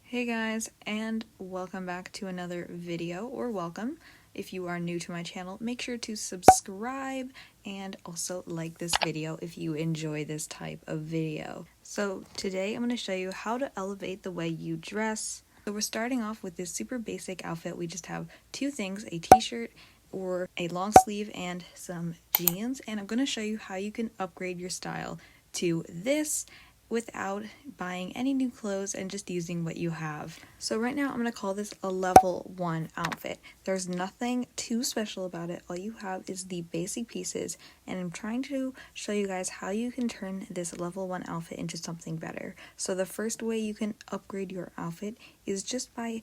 Hey guys, and welcome back to another video, or welcome. If you are new to my channel, make sure to subscribe and also like this video if you enjoy this type of video. So today I'm going to show you how to elevate the way you dress. So we're starting off with this super basic outfit. We just have two things, a t-shirt or a long sleeve and some jeans, and I'm going to show you how you can upgrade your style to this without buying any new clothes and just using what you have. So right now I'm going to call this a level 1 outfit. There's nothing too special about it. All you have is the basic pieces, and I'm trying to show you guys how you can turn this level 1 outfit into something better. So the first way you can upgrade your outfit is just by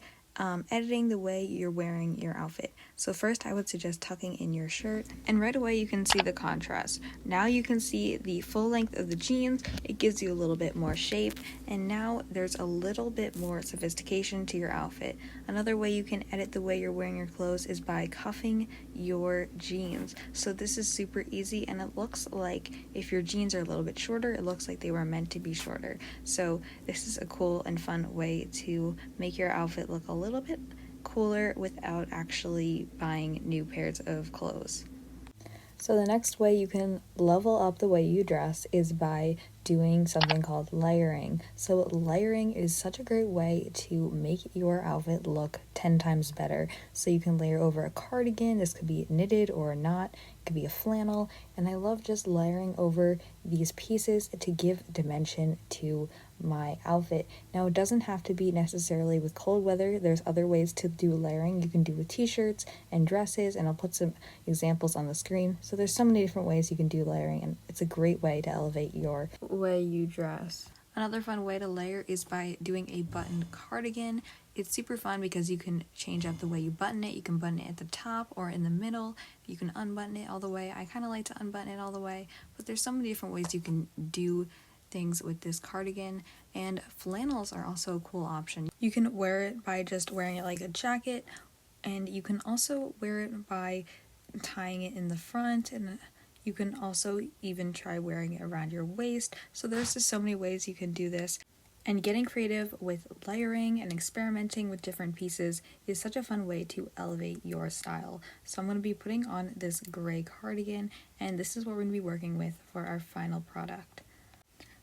editing the way you're wearing your outfit. So first I would suggest tucking in your shirt, and right away you can see the contrast. Now you can see the full length of the jeans. It gives you a little bit more shape, and now there's a little bit more sophistication to your outfit. Another way you can edit the way you're wearing your clothes is by cuffing your jeans. So this is super easy, and it looks like if your jeans are a little bit shorter, it looks like they were meant to be shorter. So this is a cool and fun way to make your outfit look a little bit cooler without actually buying new pairs of clothes. So the next way you can level up the way you dress is by doing something called layering. So layering is such a great way to make your outfit look 10 times better. So you can layer over a cardigan. This could be knitted or not. It could be a flannel. And I love just layering over these pieces to give dimension to my outfit. Now, it doesn't have to be necessarily with cold weather. There's other ways to do layering. You can do with t-shirts and dresses, and I'll put some examples on the screen. So there's so many different ways you can do layering, and it's a great way to elevate your way you dress. Another fun way to layer is by doing a buttoned cardigan. It's super fun because you can change up the way you button it. You can button it at the top or in the middle. You can unbutton it all the way. I kind of like to unbutton it all the way, but there's so many different ways you can do things with this cardigan, and flannels are also a cool option. You can wear it by just wearing it like a jacket, and you can also wear it by tying it in the front, and you can also even try wearing it around your waist. So there's just so many ways you can do this. And getting creative with layering and experimenting with different pieces is such a fun way to elevate your style. So I'm going to be putting on this gray cardigan, and this is what we're going to be working with for our final product.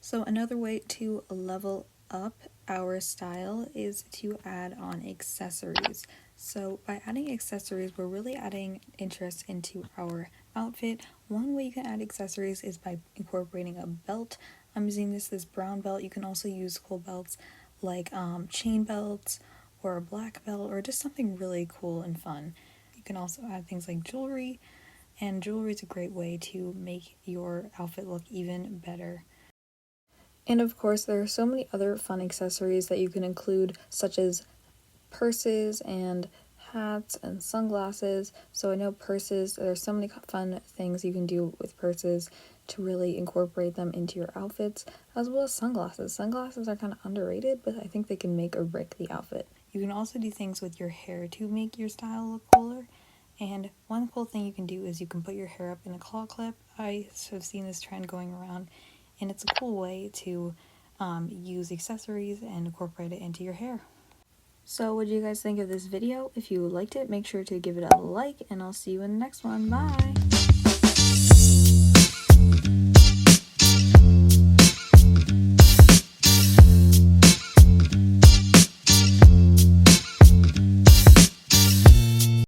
So another way to level up our style is to add on accessories. So by adding accessories, we're really adding interest into our outfit. One way you can add accessories is by incorporating a belt. I'm using this brown belt. You can also use cool belts like chain belts or a black belt, or just something really cool and fun. You can also add things like jewelry, and jewelry is a great way to make your outfit look even better. And of course, there are so many other fun accessories that you can include, such as purses and hats and sunglasses. So I know purses, there's so many fun things you can do with purses to really incorporate them into your outfits, as well as sunglasses. Sunglasses are kind of underrated, but I think they can make or break the outfit. You can also do things with your hair to make your style look cooler. And one cool thing you can do is you can put your hair up in a claw clip. I have seen this trend going around, and it's a cool way to use accessories and incorporate it into your hair. So what do you guys think of this video? If you liked it, make sure to give it a like, and I'll see you in the next one. Bye!